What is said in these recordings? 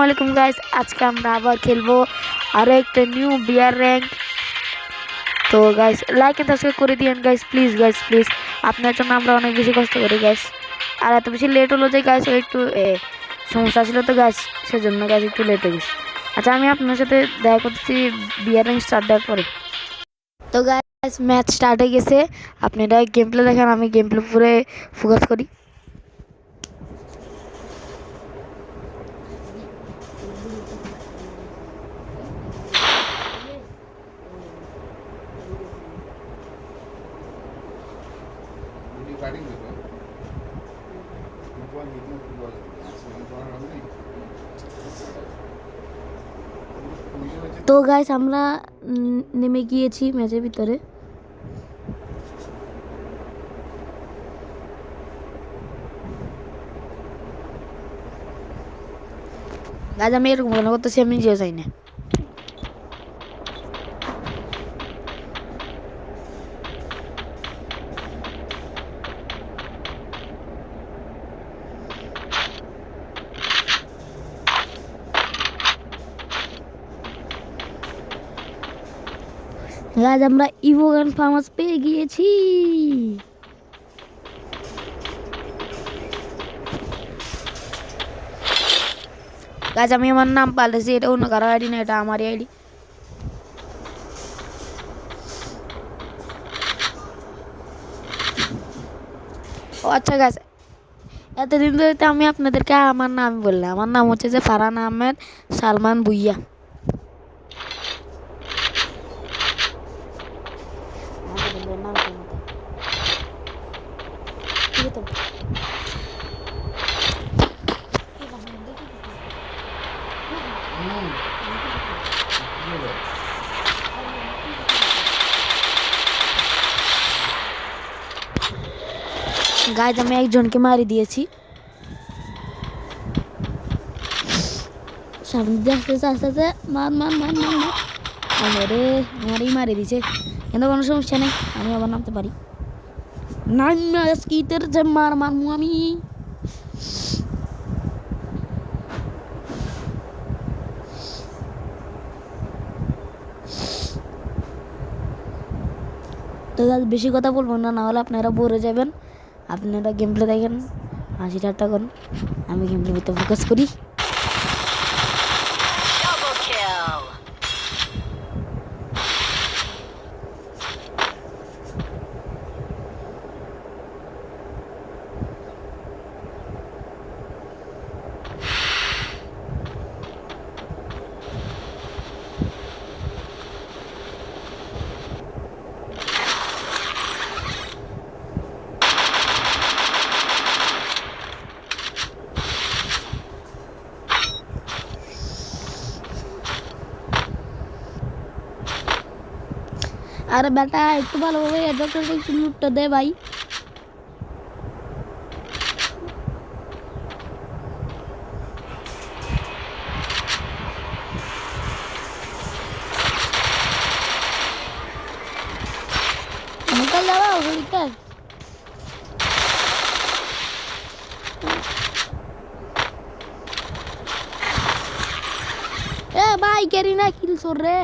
আলাইকুম গাইস, আজকে আমরা আবার খেলবো আরো একটা নিউ বিয়ার র্যাঙ্ক। তো গাইস লাইক এন্ড সাবস্ক্রাইব করে দিয়েন গাইস, প্লিজ প্লিজ। আপনার জন্য আমরা অনেক বেশি কষ্ট করি গাইস। আর এত বেশি লেট হলো যে গাইস একটু সমস্যা ছিল তো গাইস, সেজন্য গাইস একটু লেট হয়ে গেছে। আচ্ছা, আমি আপনার সাথে দেখা করতেছি বিয়ার র্যাঙ্ক স্টার্ট দেওয়ার পরে। তো গাইস ম্যাচ স্টার্ট হয়ে গেছে, আপনারা গেম প্লে দেখেন, আমি গেম প্লে পুরো ফোকাস করি। তো গাইস আমরা নেমে গিয়েছি ম্যাচের ভিতরে। গাইস আমি এরকম মনে করতেছি আমি নিজেও চাই না। গাইস আমরা ইভোগান ফার্মাস পেয়ে গিয়েছি। গাইস আমি আমার নাম পাল্টেছি, এটা অন্য কারো আইডি না, এটা আমারই আইডি। ও আচ্ছা গাইস, এতদিন ধরে তো আমি আপনাদেরকে আমার নাম বললাম, আমার নাম হচ্ছে যে ফারহান আহমেদ সালমান ভুইয়া। গাইস আমি একজনকে মারি দিয়েছি, সামনে দিয়ে আসতেছে আসতেছে, মার মার মার মার মার। আরে আমারই মারি দিছে, কিন্তু কোনো সমস্যা নেই, আমি আবার নামতে পারি। নাম স্কিতের যে মার মারমু আমি। তো গাইস বেশি কথা বলবো না, না হলে আপনারা বোর হয়ে যাবেন। আপনারা গেম প্লে দেখেন, হাসি ঠাট্টা করেন, আমি গেম প্লে ভিতরে ফোকাস করি। আরে বেটা একটু ভালোভাবে ডক্টরকে একটু লুটটা দে ভাই। निकल जाओ निकल। ए भाई कैरीना किल सोर रे।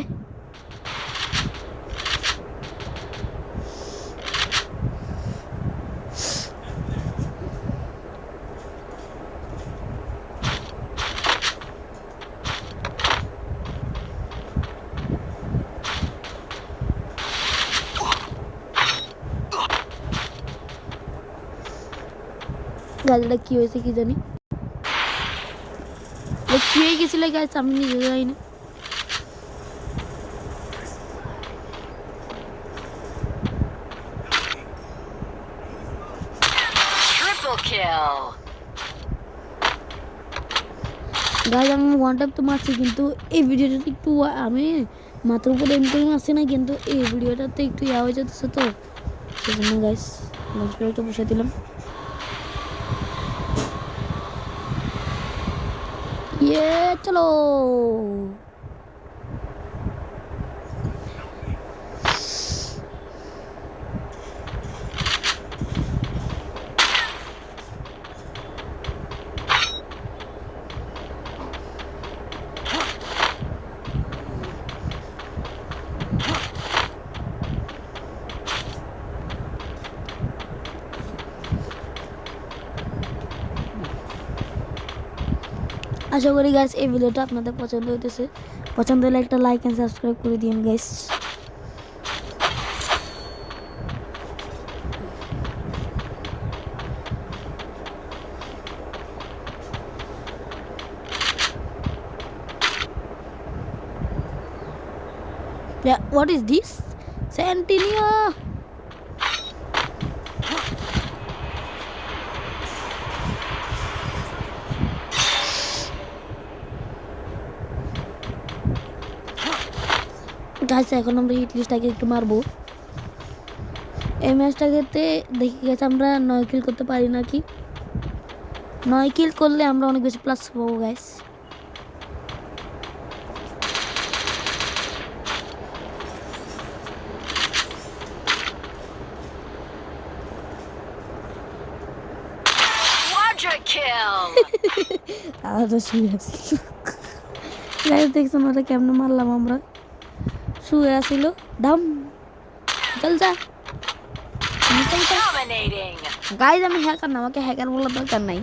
গাছটা কি হয়েছে কি জানি, কি হয়ে গেছিল গাছ আমি নিজে জানি না। গাছ আমি ওয়ান টাইপ তো মারছি, কিন্তু এই ভিডিওটাতে একটু আমি মাত্র উপরে এম করে মারছি না, কিন্তু এই ভিডিওটাতে একটু ইয়া হয়ে যেতেছে, তো সেজন্য গাছ একটু বসে দিলাম। ये चलो আশা করি গাইস এই ভিডিওটা আপনাদের পছন্দ হইতেছে। পছন্দ হলে একটা লাইক এন্ড সাবস্ক্রাইব করে দিন guys. Yeah, what is this? Centineo. Guys এখন আমরা হিট লিস্টটাকে একটু মারবো। এই ম্যাচটাকে দেখি গেছে আমরা 9 কিল করতে পারি নাকি। 9 কিল করলে আমরা অনেক বেশি প্লাস পাবো গাইস। দেখছেন ওটা কেমনে মারলাম আমরা। শুয়ে আসিল দাম চল যা গাইজ। আমি হ্যাকার না, আমাকে হ্যাকার বলার দরকার নাই।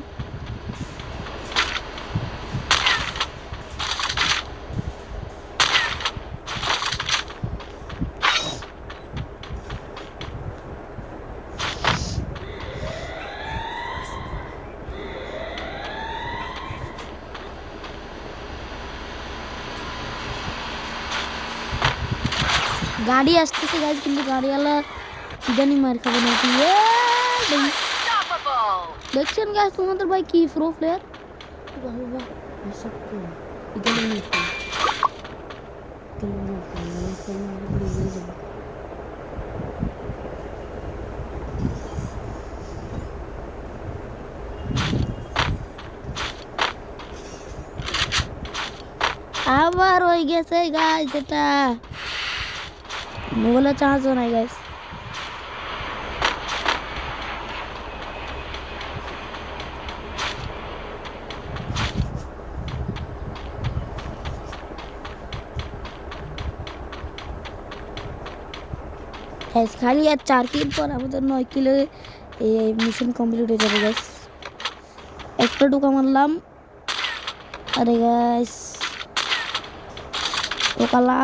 গাড়ি আসতেছে গাইজ, কিন্তু গাড়িওয়ালা ইদানি মার খাবে নাকি। দেখছেন গাইজ তোমাদের ভাই কি প্রো প্লেয়ার। আবার হয়ে গেছে গাইজ, এটা মোবাইলে চার্জও নাই গাইজ। খালি আর 4 কিল পর আমাদের 9 কিলে এই মিশন কমপ্লিট হয়ে যাবে গাইস। একটা টোকা মারলাম। আরে গাইস টোকা লাগ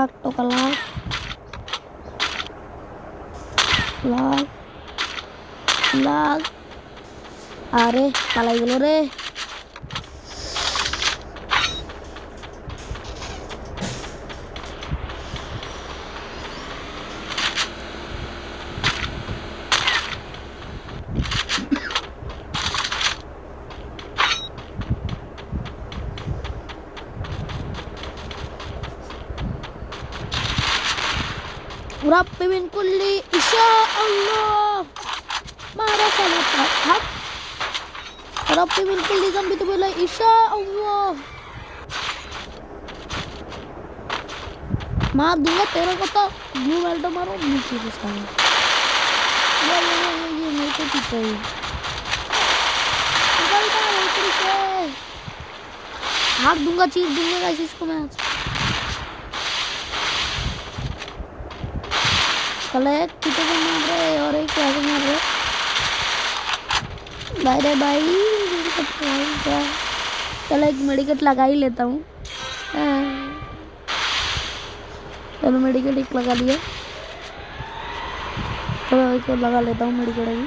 লাগ। আরে পালাই গেল রে। ওরা পেমেন্ট করলে ইনশাআল্লাহ মারা সালাত হাত। ওরা পেমেন্ট করলে জানবি তো বলে ইনশাআল্লাহ मार दूंगा तेरे को तो ब्लू बेल्ट मारो नीचे घुसाऊंगा। ये मेरे को पीछे ही निकलता है पीछे। हाथ दूंगा चीर दूंगा गाइस इसको मैं। कल एक पीछे को मार रहे और एक कैसे मार रहे। बाय रे भाई चलो एक मेडिकेट लगा ही लेता हूँ। चलो मेडिकेट एक लगा लिया। चलो इसको लगा लेता हूँ मेडिकेट अभी।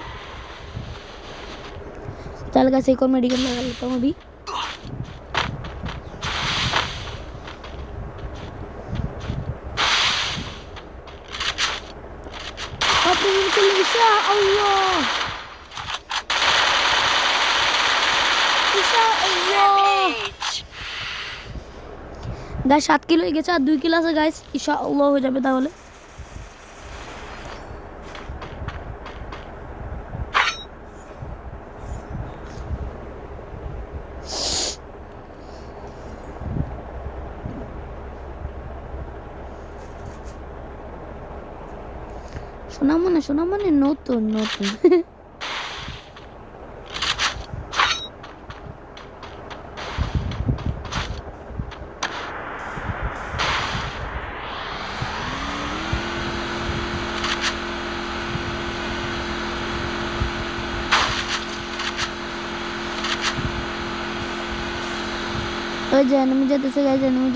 चल कैसे एक और मेडिकेट लगा लेता हूँ अभी। बिल्कुल इंशाअल्लाह गाइस 7 কিলো হয়ে গেছে আর 2 কিলো আছে গাইস। ইনশাআল্লাহ হয়ে যাবে তাহলে। শোনা মানে নতুন ওই যে এনিমি যেতেছে গাইস, এনিমি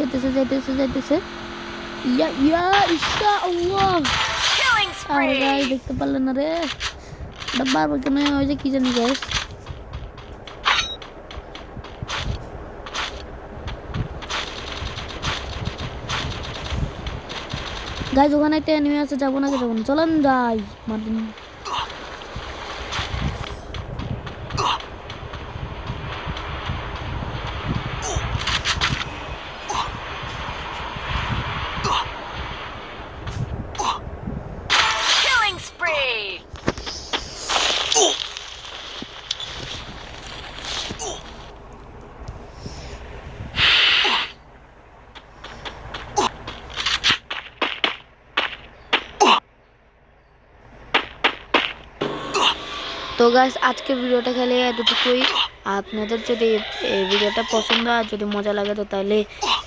যাইতেছে। ইয়া ইনশাআল্লাহ। আরে গাইস দেখতে পারলেন না রে, ডাব্বার কেন ওই যে কি জানি গাইস। গাইস ওখানে একটা এনিমি আছে, যাবো না চলেন যাই মারদিন। তো গাইস আজকের ভিডিওটা খেলে এতটুকুই। আপনাদের যদি এই ভিডিওটা পছন্দ হয়, যদি মজা লাগে, তো তাহলে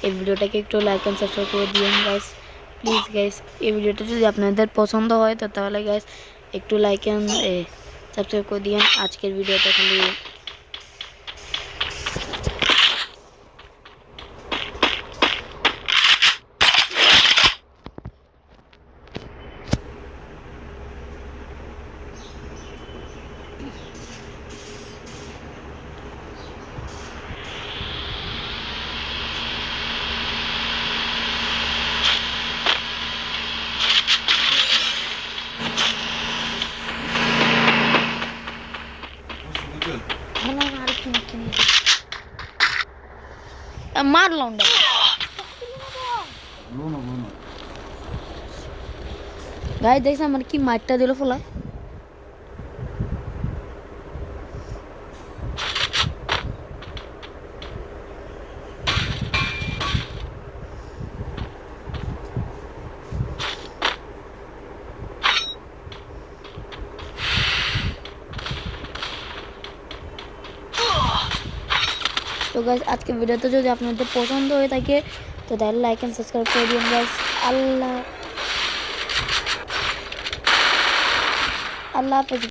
এই ভিডিওটাকে একটু লাইক এন্ড সাবস্ক্রাইব করে দিন গাইস, প্লিজ গাইস। এই ভিডিওটা যদি আপনাদের পছন্দ হয় তো তাহলে গাইস একটু লাইক এন্ড সাবস্ক্রাইব করে দিন। আজকের ভিডিওটা খালি মারলাম গাই, দেখছ আমার কি মারটা দিল ফলায়। তো গাইস আজকে ভিডিওতে যদি আপনাদের পছন্দ হয়ে থাকে তো তাহলে লাইক এন্ড সাবস্ক্রাইব করে দিন গাইস। আল্লাহ হাফেজ।